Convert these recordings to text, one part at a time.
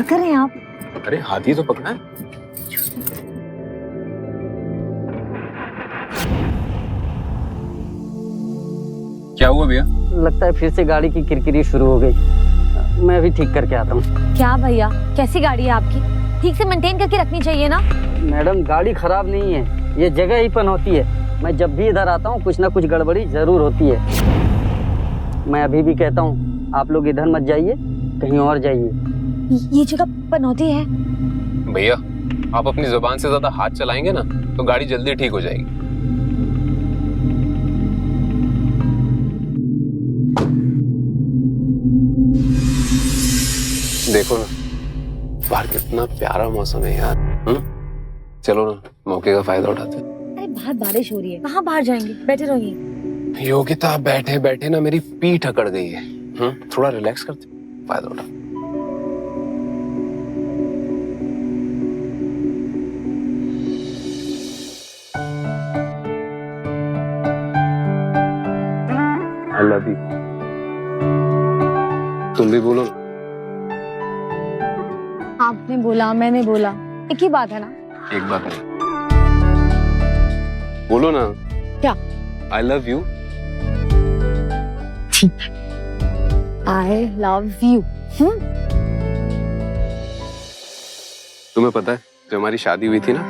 कर रहे हैं आप? अरे हाथी तो पकड़ा है। क्या हुआ भैया? लगता है फिर से गाड़ी की किरकिरी शुरू हो गई। मैं भी ठीक करके आता हूँ। क्या भैया, कैसी गाड़ी है आपकी? ठीक से मेंटेन करके रखनी चाहिए ना। मैडम गाड़ी खराब नहीं है, ये जगह ही पनौती है। मैं जब भी इधर आता हूँ कुछ ना कुछ गड़बड़ी जरूर होती है। मैं अभी भी कहता हूँ आप लोग इधर मत जाइए, कहीं और जाइए। ये जगह पनौती है। भैया आप अपनी जुबान से ज्यादा हाथ चलाएंगे ना तो गाड़ी जल्दी ठीक हो जाएगी। देखो ना बाहर कितना प्यारा मौसम है यार। चलो ना मौके का फायदा उठाते हैं। अरे बाहर बारिश हो रही है, कहाँ बाहर जाएंगे, बैठे रहिए। योगिता बैठे बैठे ना मेरी पीठ अकड़ गई है। थोड़ा रिलैक्स करते, फायदा उठा। I love you. तुम भी बोलो। आपने बोला, मैंने बोला, एक ही बात है ना। एक बात नहीं, बोलो ना। क्या? I love you. I love you. तुम्हें पता है जब हमारी शादी हुई थी ना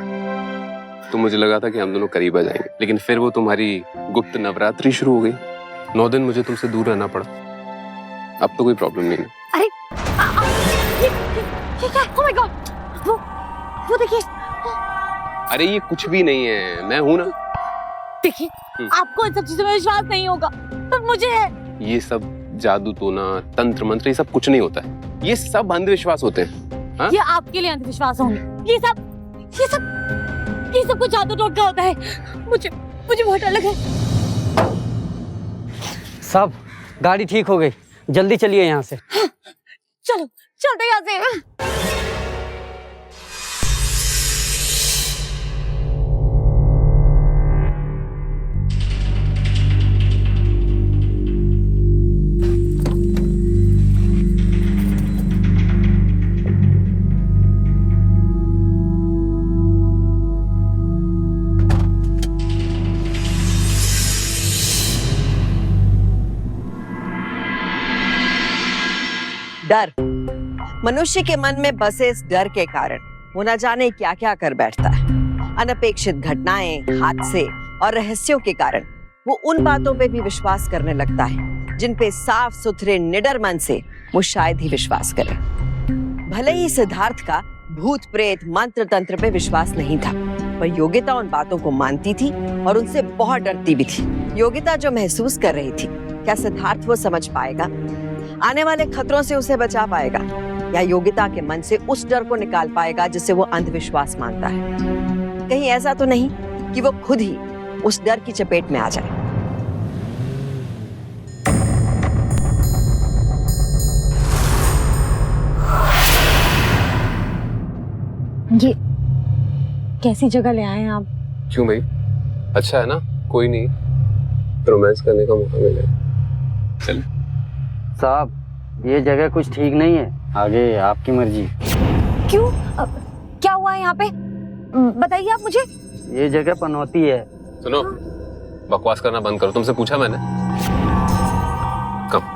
तो मुझे लगा था कि हम दोनों करीब आ जाएंगे, लेकिन फिर वो तुम्हारी गुप्त नवरात्रि शुरू हो गई। 9 दिन मुझे तुमसे दूर रहना पड़ा। अब तो कोई प्रॉब्लम नहीं है। अरे ये क्या? Oh my God! वो देखिए। अरे ये कुछ भी नहीं है, मैं हूं ना। देखिए आपको इन सब चीजों में विश्वास नहीं होगा पर मुझे है। ये सब जादू टोना तंत्र मंत्र ये सब कुछ नहीं होता है, ये सब अंधविश्वास होते हैं। हाँ? ये आपके लिए अंधविश्वास होंगे। ये सब कुछ जादू टोटका होता है। मुझे बहुत डर लगा। साहब गाड़ी ठीक हो गई, जल्दी चलिए यहाँ से। चलो चलते यहाँ से। डर मनुष्य के मन में बसे इस डर के कारण वो न जाने क्या क्या कर बैठता है। अनपेक्षित घटनाएं, हादसे और रहस्यों के कारण वो उन बातों पे भी विश्वास करने लगता है जिन पे साफ सुथरे निडर मन से वो शायद ही विश्वास करे। भले ही सिद्धार्थ का भूत प्रेत मंत्र तंत्र पे विश्वास नहीं था, पर योगिता उन बातों को मानती थी और उनसे बहुत डरती भी थी। योगिता जो महसूस कर रही थी, क्या सिद्धार्थ वो समझ पाएगा? आने वाले खतरों से उसे बचा पाएगा या योगिता के मन से उस डर को निकाल पाएगा जिसे वो अंधविश्वास मानता है? कहीं ऐसा तो नहीं कि वो खुद ही उस डर की चपेट में आ जाए। ये कैसी जगह ले आए हैं आप? क्यों भाई, अच्छा है ना, कोई नहीं, रोमांस करने का मौका मिलेगा। चल। साहब ये जगह कुछ ठीक नहीं है, आगे आपकी मर्जी। क्यों? क्या हुआ है यहाँ पे? बताइए आप मुझे। ये जगह पनौती है। सुनो, बकवास करना बंद करो, तुमसे पूछा मैंने। कब?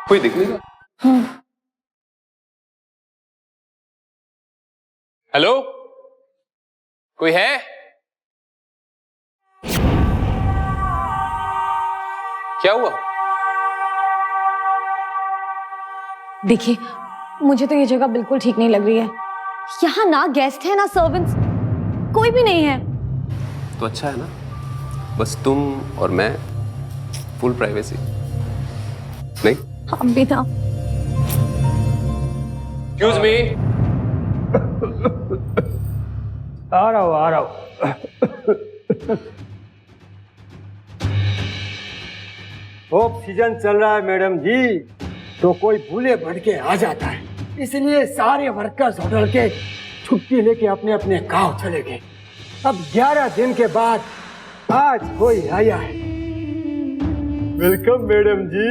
कोई दिख नहीं रहा। हेलो, कोई है? क्या हुआ? देखिए मुझे तो ये जगह बिल्कुल ठीक नहीं लग रही है। यहाँ ना गेस्ट है ना सर्वेंट्स, कोई भी नहीं है। तो अच्छा है ना, बस तुम और मैं, फुल प्राइवेसी। नहीं हम भी था। Excuse me. आ रहा हूँ। ऑफ सीजन चल रहा है मैडम जी, तो कोई भूले भटके आ जाता है, इसलिए सारे वर्कर्स होटल के छुट्टी लेके अपने अपने गांव चले गए। अब 11 दिन के बाद आज कोई आया है। वेलकम मैडम जी,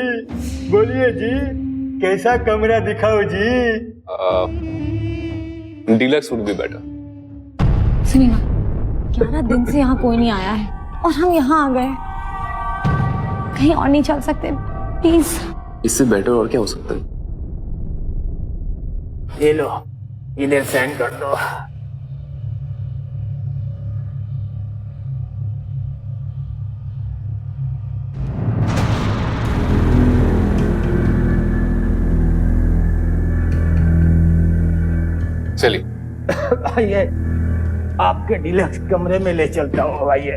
बोलिए जी, कैसा कमरा दिखाओ जी? Deluxe would be better. सुनिए ना, 11 दिन से यहाँ कोई नहीं आया है और हम यहाँ आ गए। कहीं और नहीं चल सकते प्लीज? इससे बेटर और क्या हो सकता है? ये लो, इधर साइन कर दो। चलिए। आइए, आपके डीलक्स कमरे में ले चलता हूँ। आइए।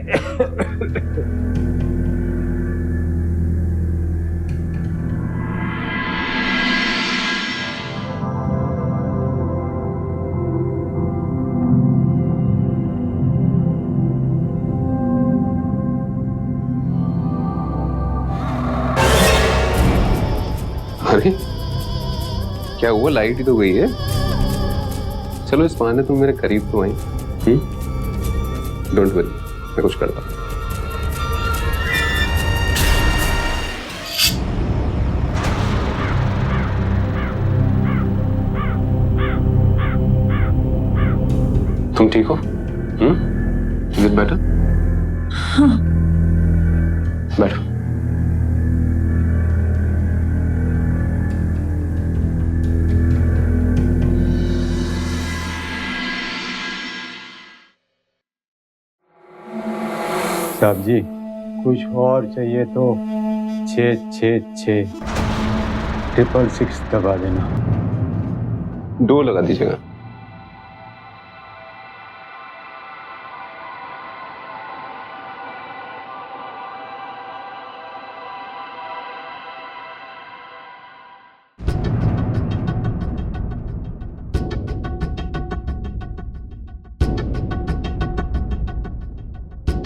अरे क्या हुआ, लाइट ही तो गई है। चलो इस बहाने तुम मेरे करीब तो आई। डोंट वरी, मैं कुछ करता हूँ। तुम ठीक हो? Is it better? हाँ। बैठो। साहब जी, कुछ और चाहिए तो 666 666 दबा देना। डो लगा दीजिएगा।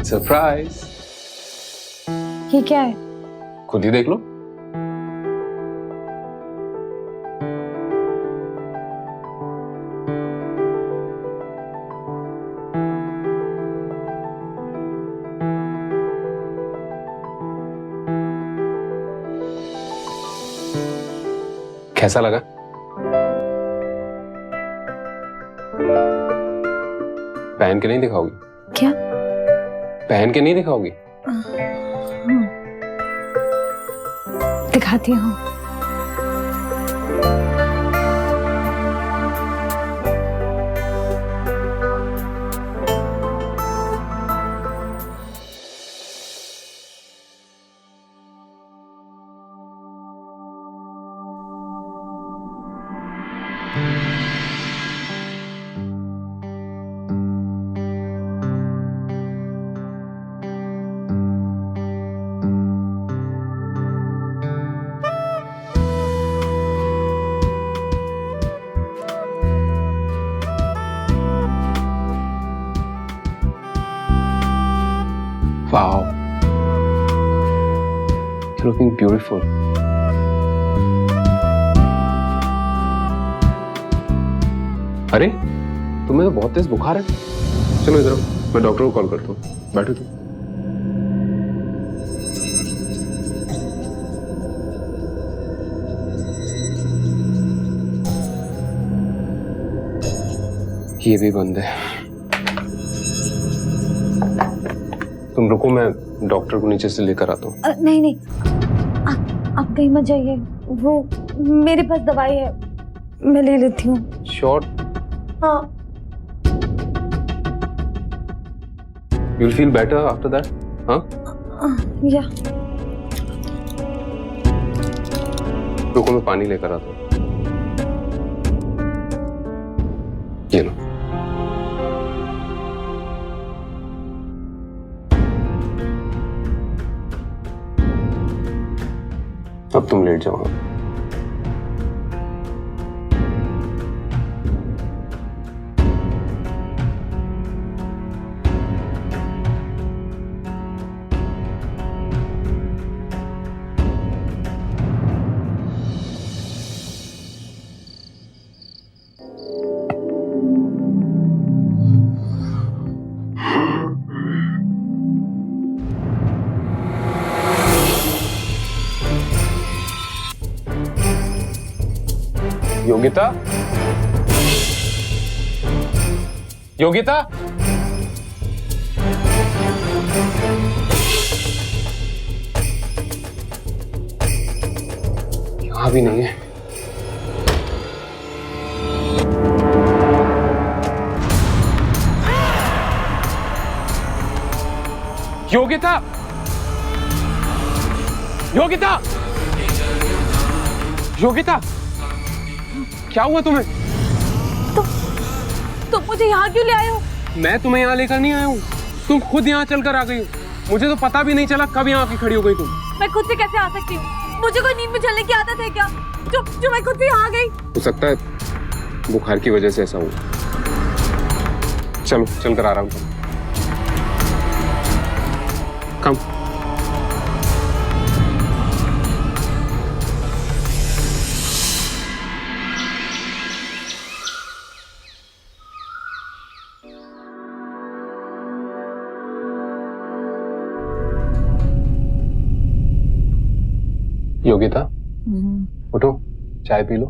सरप्राइज। ये क्या है? खुद ही देख लो। कैसा लगा? पहन के नहीं दिखाओगी? क्या? पहन के नहीं दिखाओगी? दिखाती हूँ। Wow, you're looking beautiful. अरे तुम्हें तो बहुत तेज बुखार है। चलो इधर आओ, मैं डॉक्टर को कॉल करता हूँ। बैठो तुम। ये भी बंद है। तुम रुको, मैं डॉक्टर को नीचे से लेकर आता हूँ। नहीं नहीं, आप कहीं मत जाइए। वो मेरे पास दवाई है, मैं ले लेती हूँ। श्योर? हाँ। You'll feel better after that? हाँ? या। रुको, मैं पानी लेकर आता हूँ। ये लो। अब तुम लेट जाओ। योगिता, योगिता, यहां भी नहीं है। योगिता, योगिता, योगिता, क्या हुआ तुम्हें? तुम मुझे यहाँ क्यों ले आए हो? मैं तुम्हें यहाँ लेकर नहीं आया हूँ, तुम खुद यहाँ चलकर आ गई हो। मुझे तो पता भी नहीं चला कब यहाँ आके खड़ी हो गई तुम। मैं खुद से कैसे आ सकती हूँ? मुझे कोई नींद में चलने की आदत है क्या? जो मैं खुद से यहाँ आ गई। हो सकता है बुखार की वजह से ऐसा हुआ। चलो चलकर आराम करो। कम। योगिता, उठो, चाय पी लो।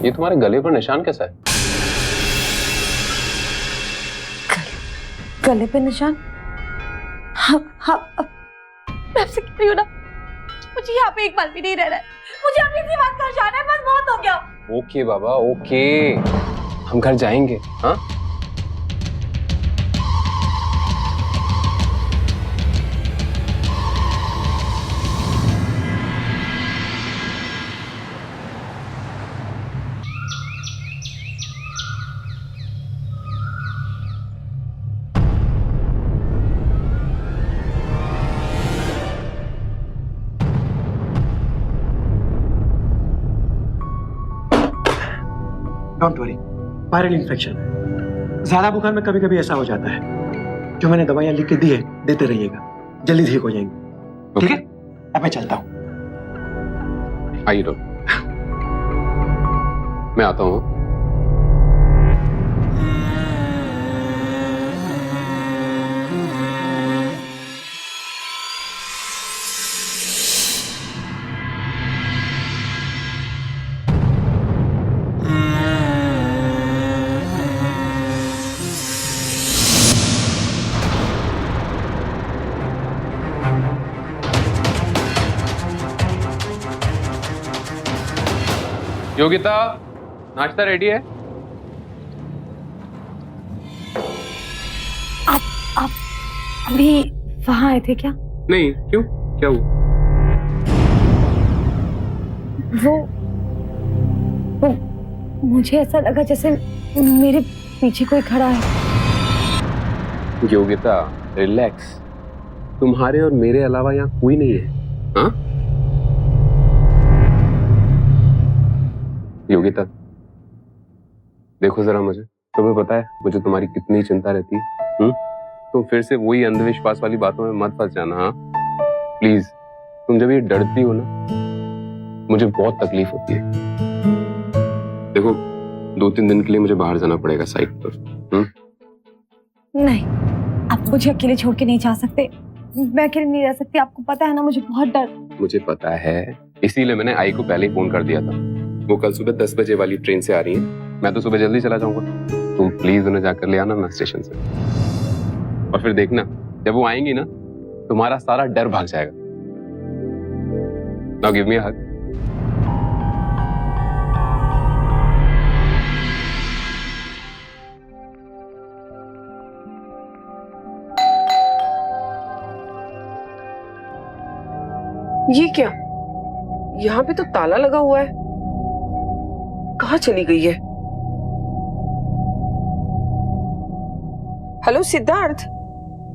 ये तुम्हारे गले पर निशान कैसा है? गले पे निशान? हाँ, मैं आपसे कह रही हूँ ना, मुझे यहाँ पे एक पल भी नहीं रहना है। मुझे अपनी सी बात घर जाना है, बस बहुत हो गया। ओके बाबा, ओके, हम घर जाएंगे। हाँ, डोंट वरी, वायरल इन्फेक्शन है। ज्यादा बुखार में कभी कभी ऐसा हो जाता है। जो मैंने दवाइयां लिख के दी है, देते रहिएगा, जल्दी ठीक हो जाएंगे। ठीक है, अब मैं चलता हूँ। आइए डॉक्टर, मैं आता हूँ। योगिता, नाश्ता रेडी है? आप अभी वहां आए थे क्या? नहीं, क्यों? क्या हुआ? वो मुझे ऐसा लगा जैसे मेरे पीछे कोई खड़ा है। योगिता, रिलैक्स, तुम्हारे और मेरे अलावा यहाँ कोई नहीं है। हाँ? योगिता, देखो जरा मुझे, तुम्हें पता है मुझे तुम्हारी कितनी चिंता रहती है। तुम फिर से वही अंधविश्वास वाली बातों में मत फंस जाना। हाँ, प्लीज, तुम जब ये डरती हो ना, मुझे बहुत तकलीफ होती है। देखो, 2-3 दिन के लिए मुझे बाहर जाना पड़ेगा साइट पर। नहीं, आप मुझे अकेले छोड़ के नहीं जा सकते। मैं अकेले नहीं रह सकती, आपको पता है ना, मुझे बहुत डर। मुझे पता है, इसीलिए मैंने आई को पहले ही फोन कर दिया था। वो कल सुबह 10 बजे वाली ट्रेन से आ रही है। मैं तो सुबह जल्दी चला जाऊंगा। तुम प्लीज उन्हें जाकर ले आना ना स्टेशन से, और फिर देखना जब वो आएंगी ना, तुम्हारा सारा डर भाग जाएगा। नाउ गिव मी अ हग। ये क्या? यहाँ पे तो ताला लगा हुआ है। कहाँ चली गई है? हेलो सिद्धार्थ।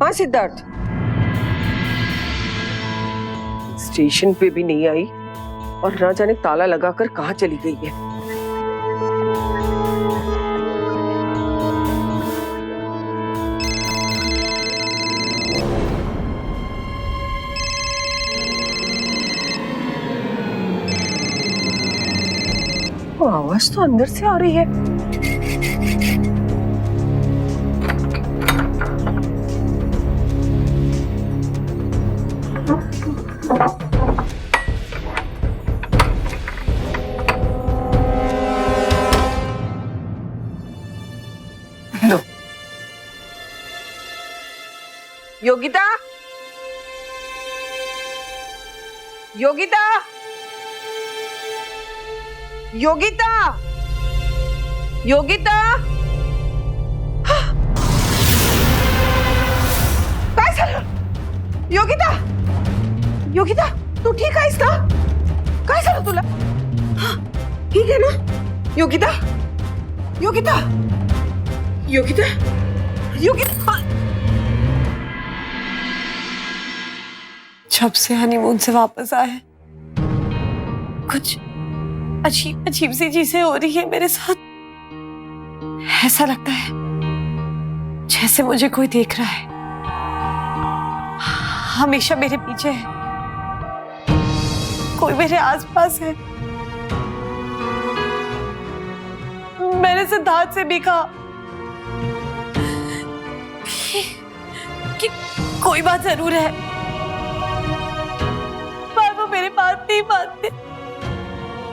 हाँ सिद्धार्थ, स्टेशन पे भी नहीं आई और ना जाने ताला लगाकर कहाँ चली गई है। आवाज तो अंदर से आ रही है। योगिता, योगिता, योगिता, योगिता, काय झालं? योगिता, योगिता, तू ठीक आहेस का? काय झालं तुला? ठीक आहे ना? योगिता, योगिता, योगिता, योगिता। जब से हनीमून से वापस आए कुछ अजीब अजीब सी चीजें हो रही है मेरे साथ। ऐसा लगता है जैसे मुझे कोई देख रहा है, हमेशा मेरे पीछे है, कोई मेरे आसपास है। मैंने सिद्धार्थ से भी कहा कि कोई बात जरूर है, पर वो मेरे बात नहीं मानते।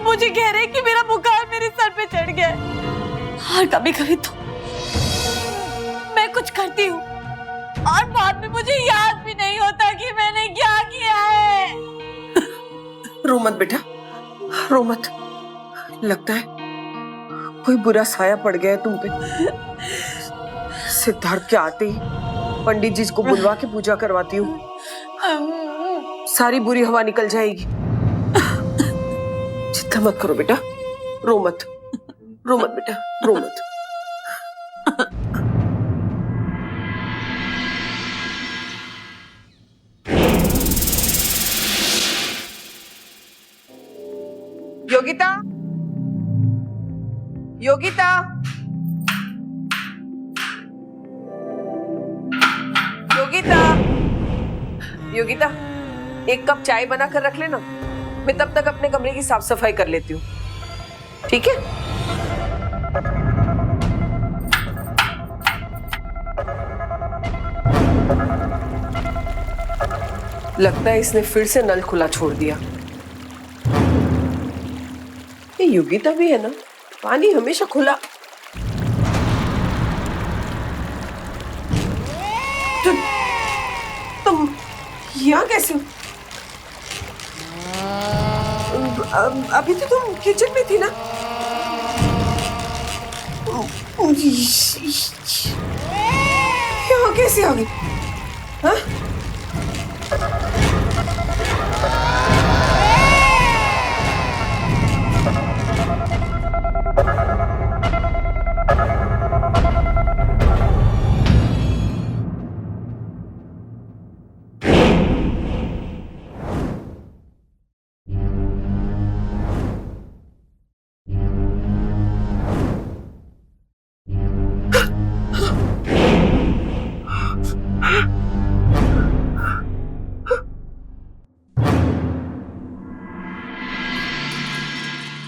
मुझे कह रहे कि मेरा बुखार मेरे सर पे चढ़ गया है, और कभी कभी तो मैं कुछ करती हूँ और बाद में मुझे याद भी नहीं होता कि मैंने क्या किया है। रो मत बेटा, रो मत। लगता है कोई बुरा साया पड़ गया है तुम पे। सिद्धार्थ के आते ही पंडित जी को बुलवा के पूजा करवाती हूँ, सारी बुरी हवा निकल जाएगी। चिंता मत करो बेटा, रो मत, रो मत बेटा, रो मत। योगिता, योगिता, योगिता, योगिता, एक कप चाय बना कर रख लेना, मैं तब तक अपने कमरे की साफ सफाई कर लेती हूँ, ठीक है? लगता है इसने फिर से नल खुला छोड़ दिया। ये योगिता भी है ना, पानी हमेशा खुला। तुम यहाँ कैसे हो? अभी तो तुम किचन में थी ना? यहाँ कैसे आ गई? हाँ?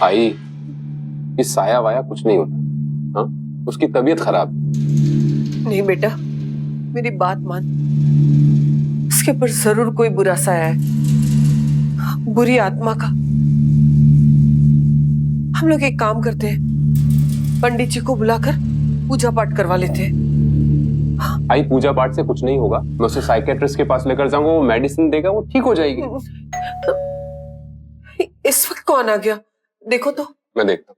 आई, इस साया वाया कुछ नहीं होता। हाँ, उसकी तबीयत खराब। नहीं बेटा, मेरी बात मान, उसके ऊपर जरूर कोई बुरा साया है, बुरी आत्मा का। हम लोग एक काम करते हैं, पंडित जी को बुलाकर पूजा पाठ करवा लेते हैं। आई, पूजा पाठ से कुछ नहीं होगा, मैं उसे साइकेट्रिस्ट के पास लेकर जाऊंगा, वो मेडिसिन देगा, वो ठीक हो जाएगी। इस वक्त कौन आ गया? देखो तो। मैं देखता हूँ।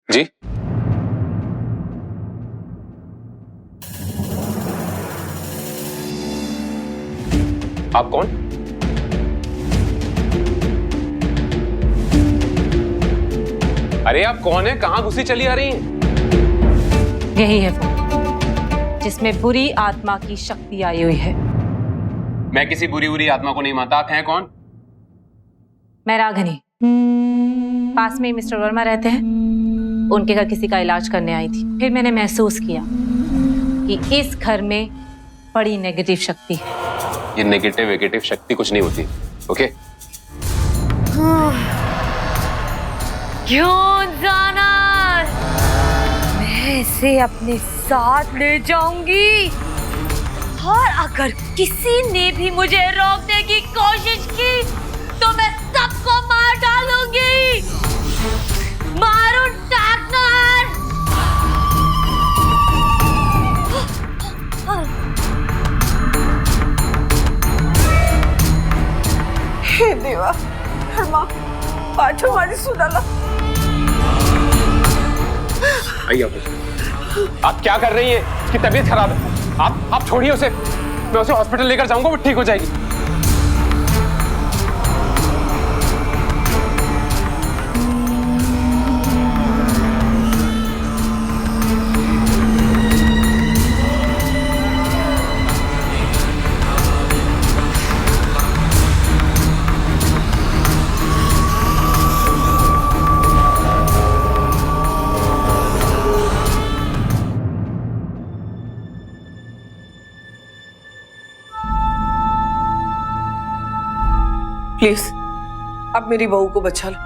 जी, आप कौन? अरे आप कौन है? कहां घुसी चली आ रही हैं? यही है वो जिसमें बुरी आत्मा की शक्ति आई हुई है। मैं किसी बुरी आत्मा को नहीं मानता। आप हैं कौन? मैं राघनी, पास में ही मिस्टर वर्मा रहते हैं, उनके घर किसी का इलाज करने आई थी। फिर मैंने महसूस किया कि इस घर में बड़ी नेगेटिव शक्ति है। ये नेगेटिव शक्ति कुछ नहीं होती, ओके? क्यों जाना, मैं इसे अपने साथ ले जाऊंगी, और अगर किसी ने भी मुझे रोकने की कोशिश की तो मैं सबको मार डालूंगी। मारो डॉक्टर। हे देवा, धर्मा पाठो माझी सुनाला। आइए आप क्या कर रही हैं? उसकी तबीयत खराब है। आप छोड़िए उसे, मैं उसे हॉस्पिटल लेकर जाऊंगा, वो ठीक हो जाएगी। प्लीज अब मेरी बहू को बचा लो।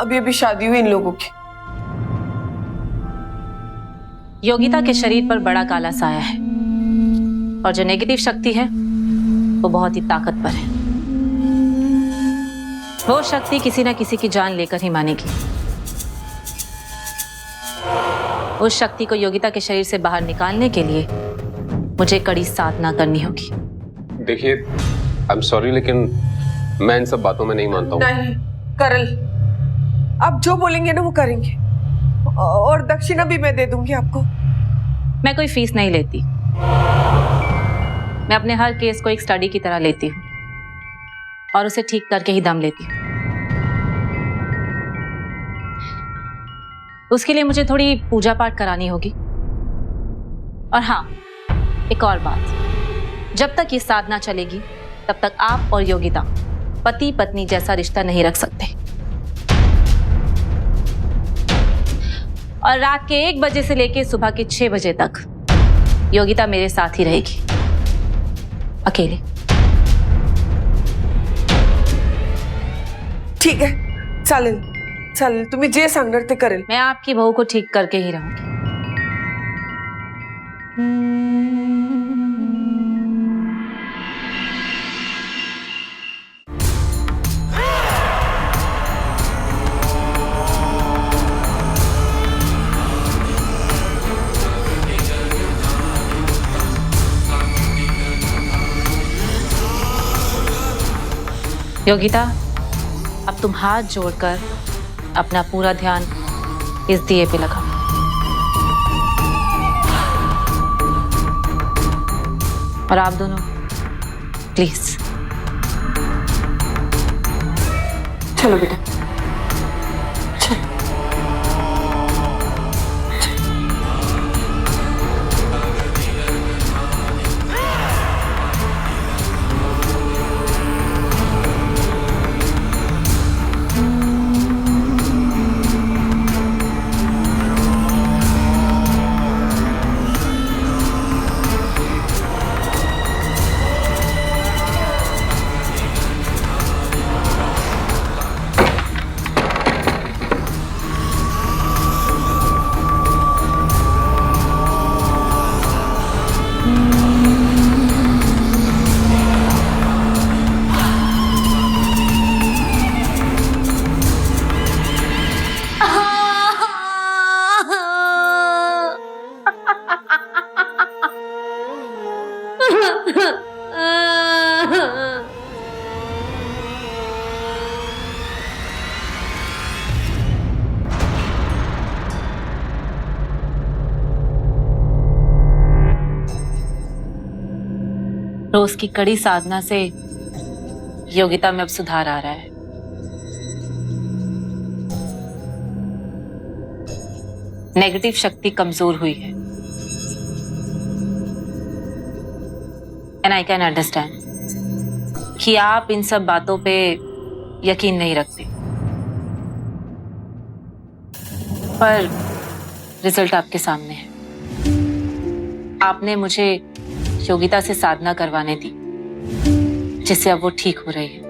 अभी अभी शादी हुई इन लोगों की। योगिता के शरीर पर बड़ा काला साया है और जो नेगेटिव शक्ति है वो बहुत ही ताकतवर है। वो शक्ति किसी न किसी की जान लेकर ही मानेगी। उस शक्ति को योगिता के शरीर से बाहर निकालने के लिए मुझे कड़ी साधना करनी होगी। देखिए, आई एम सॉरी, लेकिन मैं इन सब बातों में नहीं मानता हूँ। नहीं करल, आप जो बोलेंगे ना वो करेंगे, और दक्षिणा भी मैं दे दूंगी आपको। मैं कोई फीस नहीं लेती। मैं अपने हर केस को एक स्टडी की तरह लेती हूँ और उसे ठीक करके ही दम लेती हूँ। उसके लिए मुझे थोड़ी पूजा पाठ करानी होगी। और हाँ, एक और बात, जब तक ये साधना चलेगी तब तक आप और योगिता पति पत्नी जैसा रिश्ता नहीं रख सकते। और रात के 1 बजे से लेकर सुबह के 6 बजे तक योगिता मेरे साथ ही रहेगी, अकेले। ठीक है, चालेल चालेल, तुम्ही जे सांगणार ते करेल। मैं आपकी बहू को ठीक करके ही रहूंगी। योगिता, अब तुम हाथ जोड़कर अपना पूरा ध्यान इस दिए पे लगाओ। और आप दोनों प्लीज। चलो बेटा, चलो। रोज की कड़ी साधना से योगिता में अब सुधार आ रहा है। नेगेटिव शक्ति कमजोर हुई है। एंड आई कैन अंडरस्टैंड कि आप इन सब बातों पे यकीन नहीं रखते, पर रिजल्ट आपके सामने है। आपने मुझे योगिता से साधना करवाने दी, जिससे अब वो ठीक हो रही है।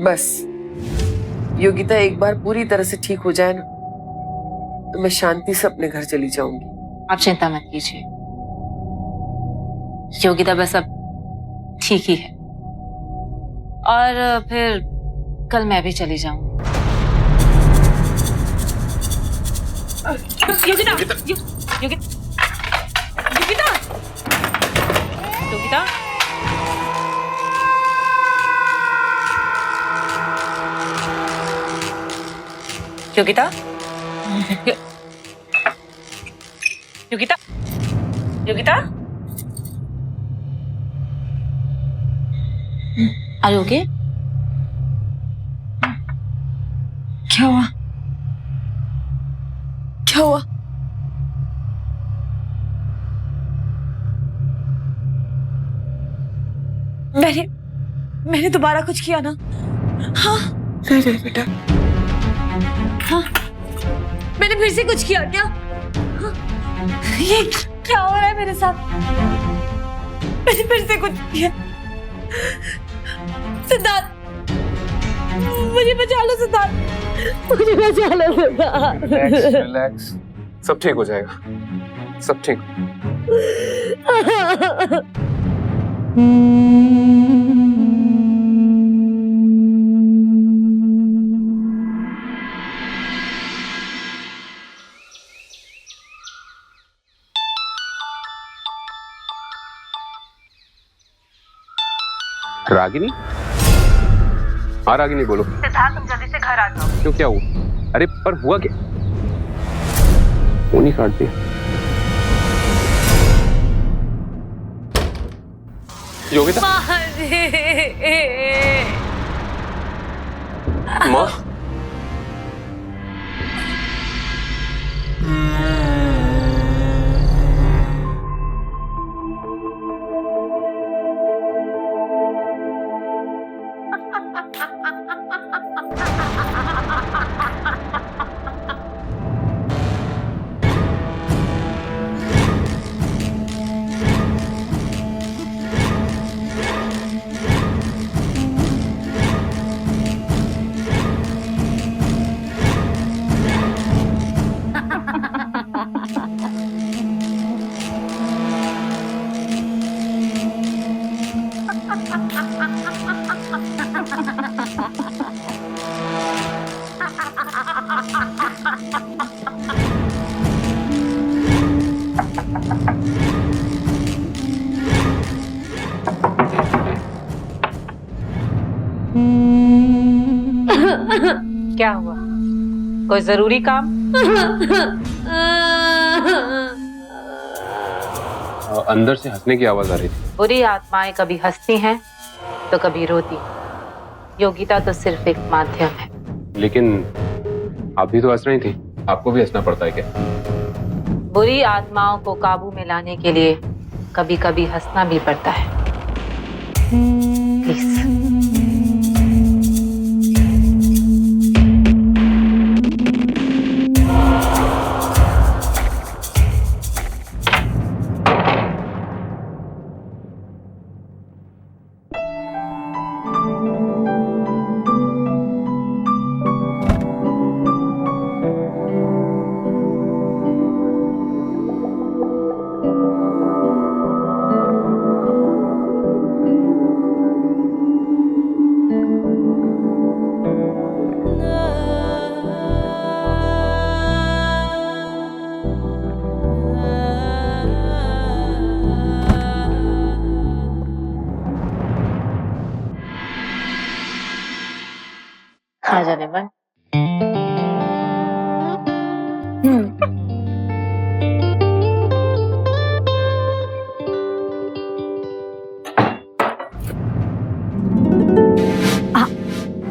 बस योगिता एक बार पूरी तरह से ठीक हो जाए ना, तो मैं शांति से अपने घर चली जाऊंगी। आप चिंता मत कीजिए, योगिता बस अब ठीक ही है। और फिर कल मैं भी चली जाऊंगी। Yogita Yogita Yogita Yogita Yogita Yogita are you okay? क्या हुआ? क्या हुआ? मैंने दोबारा कुछ किया ना? हाँ नहीं बेटा, हाँ मैंने फिर से कुछ किया क्या? हाँ? ये क्या हो रहा है मेरे साथ? मैंने फिर से कुछ किया। सिद्धार्थ, मुझे बचा लो सिद्धार्थ, मुझे बचा लो सिद्धार्थ। रिलैक्स, सब ठीक हो जाएगा, सब ठीक। रागिनी? हाँ रागिनी बोलो। सिद्धार्थ तुम जल्दी से घर आ जाओ। क्यों, क्या हुआ? अरे पर हुआ क्या? फोन ही काट दिया। योगिता माँ, क्या हुआ? कोई जरूरी काम? अंदर से हंसने की आवाज आ रही थी। बुरी आत्माएं कभी हंसती हैं तो कभी रोती। योगिता तो सिर्फ एक माध्यम है। लेकिन आप भी तो हंस रही थी, आपको भी हंसना पड़ता है क्या? बुरी आत्माओं को काबू में लाने के लिए कभी कभी हंसना भी पड़ता है। प्लीज। आ जाने बन।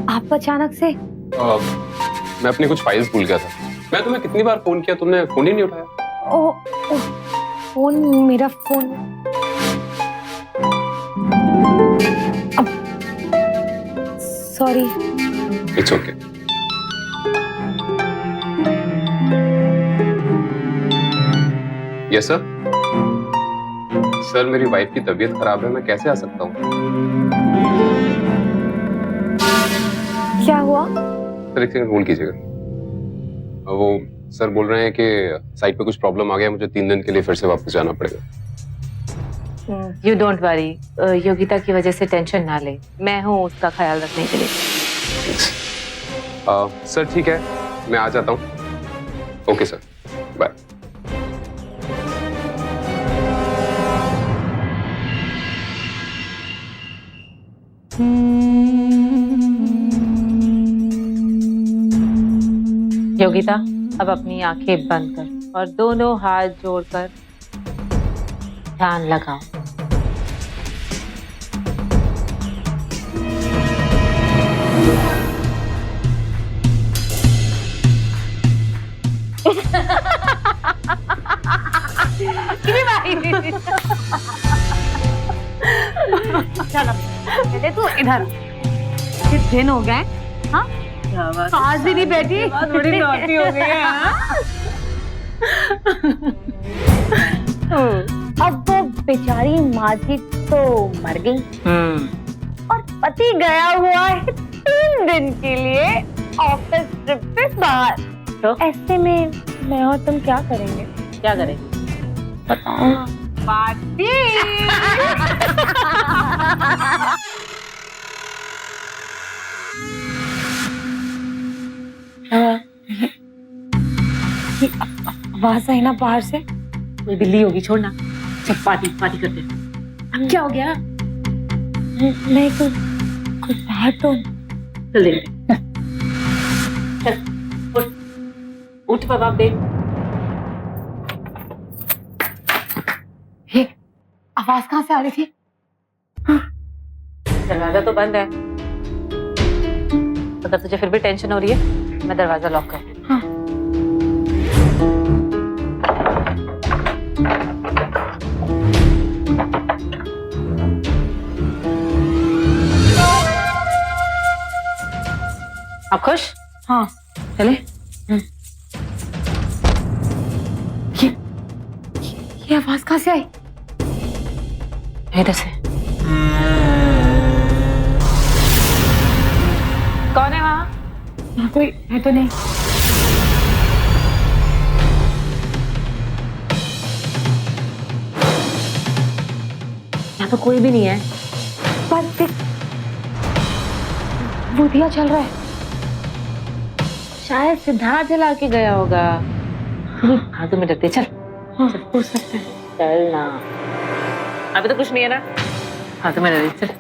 आप अचानक से? मैं अपनी कुछ फाइल्स भूल गया था। मैं तुम्हें कितनी बार फोन किया, तुमने फोन ही नहीं उठाया। ओ, फोन, मेरा phone. Sorry. It's okay. Yes sir. Sir मेरी वाइफ की तबीयत खराब है, मैं कैसे आ सकता हूँ? क्या हुआ? सर एक सेकंड होल्ड कीजिएगा। वो सर बोल रहे हैं कि साइट पे कुछ प्रॉब्लम आ गया, मुझे 3 दिन के लिए फिर से वापस जाना पड़ेगा। यू डोंट वरी, योगिता की वजह से टेंशन ना ले, मैं हूँ उसका ख्याल रखने के लिए। सर ठीक है, मैं आ जाता हूँ। Okay sir. बाय। योगिता, अब अपनी आंखें बंद कर और दोनों हाथ जोड़कर ध्यान लगाओ। चलो बेटे तू इधर, कितने दिन हो गए? हाँ, आज भी नहीं बैठी, थोड़ी नौटी हो गई है। अब वो बेचारी माँ जी तो मर गई और पति गया हुआ है 3 दिन के लिए ऑफिस ट्रिप पे बाहर। तो ऐसे में मैं और तुम क्या करेंगे? क्या करेंगे? बताओ। पार्टी। आवाज आई ना बाहर से। कोई बिल्ली होगी, छोड़ना। चल पार्टी पार्टी करते हैं। क्या हो गया? नहीं कुछ बाहर तो। चल देखते हैं। चल उठ बाबा दे। ये आवाज कहाँ से आ रही थी? दरवाजा तो बंद है। अगर तुझे फिर भी टेंशन हो रही है, मैं दरवाजा लॉक कर। हाँ। आप खुश? हाँ। चले। ये आवाज कहाँ से आई? इधर से। कौन है वहाँ? यहाँ कोई है तो नहीं। यहाँ तो कोई भी नहीं है। पर वो दिया चल रहा है। शायद सिद्धार्थ जला के गया होगा। हाँ तुम्हें डरते। चल हाँ, हो सकता है। चल ना, अभी तो कुछ नहीं है ना। हाँ तुम्हें डरते। चल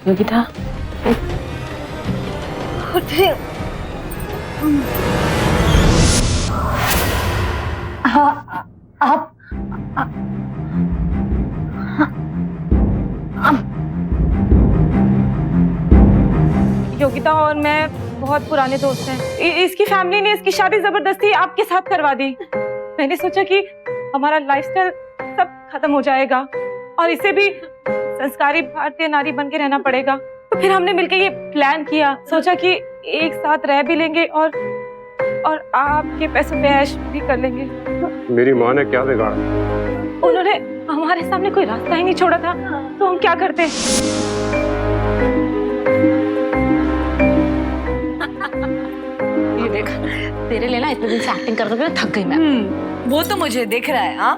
योगिता, हाँ, आप योगिता और मैं बहुत पुराने दोस्त हैं। इसकी फैमिली ने इसकी शादी जबरदस्ती आपके साथ करवा दी। मैंने सोचा कि हमारा लाइफस्टाइल सब खत्म हो जाएगा और इसे भी संस्कारी भारतीय नारी बन के रहना पड़ेगा। तो फिर हमने मिलकर ये प्लान किया, सोचा कि एक साथ रह भी लेंगे और आपके पैसों पे ऐश भी कर लेंगे। मेरी माँ ने क्या बिगाड़ा? उन्होंने हमारे सामने कोई रास्ता ही नहीं छोड़ा था, तो हम क्या करते? ये देख, तेरे लिए ना इतने दिन से एक्टिंग करते हुए थक गई मैं। वो तो मुझे दिख रहा है। हाँ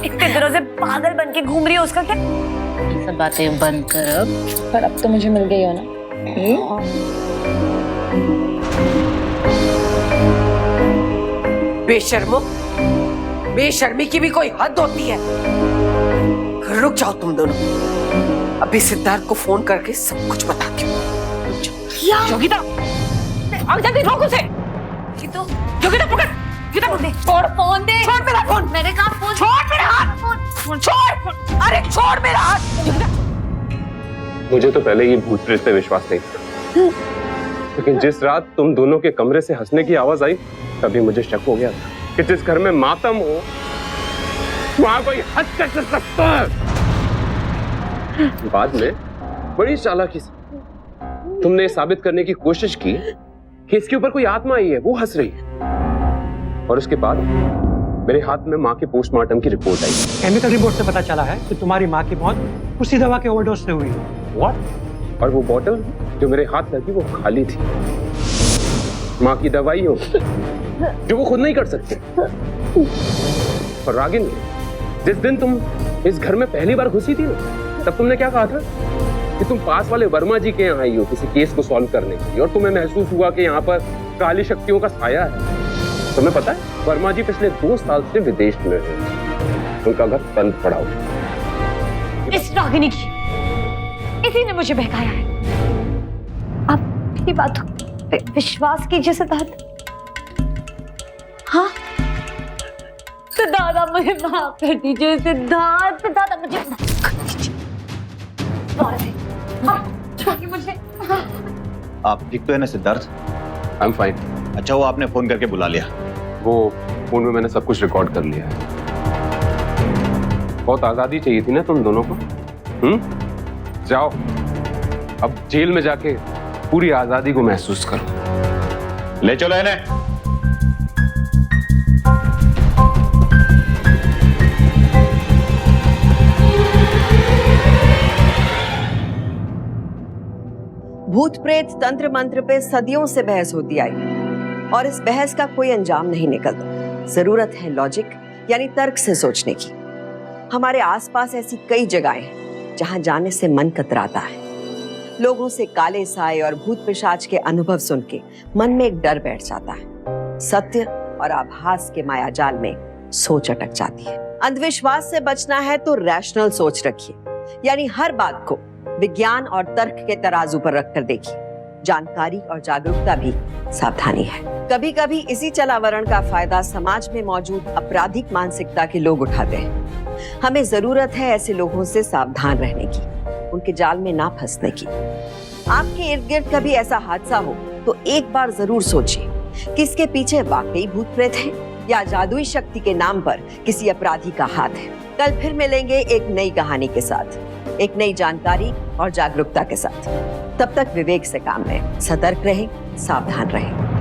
इतने दिनों से पागल बन के घूम रही है, उसका क्या? ये सब बातें बंद कर अब। पर अब तो मुझे मिल गई हो ना। बेशर्मो, बेशर्मी की भी कोई हद होती है। रुक जाओ तुम दोनों, अभी सिद्धार्थ को फोन करके सब कुछ बताती हूँ। योगिता, अब जल्दी रोक उसे। योगिता पकड़, छोड़ फोन दे। छोड़ मेरा फोन। मैंने कहा फोन छोड़, मेरा हाथ फोन छोड़। अरे छोड़ मेरा हाथ। मुझे तो पहले ये भूत प्रेत पे विश्वास नहीं था, लेकिन जिस रात तुम दोनों के कमरे से हंसने की आवाज आई, तभी मुझे शक हो गया था कि जिस घर में मातम हो वहां कोई हत्या कर सकता है। बाद में बड़ी चालाकी से तुमने ये साबित करने की कोशिश की कि इसके ऊपर कोई आत्मा आई है, वो हंस रही है। और उसके बाद मेरे हाथ में माँ के पोस्टमार्टम की रिपोर्ट आई। केमिकल रिपोर्ट से पता चला है कि तुम्हारी माँ की मौत उसी दवा के ओवरडोज से हुई है। What? और वो बोतल जो मेरे हाथ लगी वो खाली थी। माँ की दवाइयों जो वो खुद नहीं कर सकते। और रागिनी, जिस दिन तुम इस घर में पहली बार घुसी थी ना, तब तुमने क्या कहा था कि तुम पास वाले वर्मा जी के यहाँ आई हो किसी केस को सॉल्व करने के लिए, और तुम्हें महसूस हुआ कि यहाँ पर काली शक्तियों का साया है। तुम्हें पता है वर्मा जी पिछले 2 साल से विदेश में हैं। उनका घर बंद पड़ा हुआ। इस रागिनी की इसी ने मुझे बहकाया है। आप मेरी बातों पे विश्वास कीजिए सिद्धार्थ। हाँ सिद्धार्थ, मुझे माफ कर दीजिए सिद्धार्थ। सिद्धार्थ मुझे माफ कर दीजिए। मुझे आप ठीक तो है ना सिद्धार्थ? I am fine. अच्छा, वो आपने फोन करके बुला लिया? वो फोन में मैंने सब कुछ रिकॉर्ड कर लिया है। बहुत आजादी चाहिए थी ना तुम दोनों को। जाओ अब जेल में जाके पूरी आजादी को महसूस करो। ले चलो इन्हें। भूत प्रेत तंत्र मंत्र पे सदियों से बहस होती आई और इस बहस का कोई अंजाम नहीं निकलता। जरूरत है लॉजिक यानी तर्क से सोचने की। हमारे आसपास ऐसी कई जगहें हैं जहां जाने से मन कतराता है। लोगों से काले साए और भूत पिशाच के अनुभव सुन के मन में एक डर बैठ जाता है। सत्य और आभास के मायाजाल में सोच अटक जाती है। अंधविश्वास से बचना है तो रैशनल सोच रखिए, यानी हर बात को विज्ञान और तर्क के तराजू पर रखकर देखिए। जानकारी और जागरूकता भी सावधानी है। कभी कभी इसी चलावरण का फायदा समाज में मौजूद आपराधिक मानसिकता के लोग उठाते हैं। हमें जरूरत है ऐसे लोगों से सावधान रहने की, उनके जाल में ना फंसने की। आपके इर्द गिर्द कभी ऐसा हादसा हो तो एक बार जरूर सोचिए कि इसके पीछे वाकई भूत प्रेत है या जादुई शक्ति के नाम पर किसी अपराधी का हाथ है। कल फिर मिलेंगे एक नई कहानी के साथ, एक नई जानकारी और जागरूकता के साथ। तब तक विवेक से काम लें, सतर्क रहें, सावधान रहें।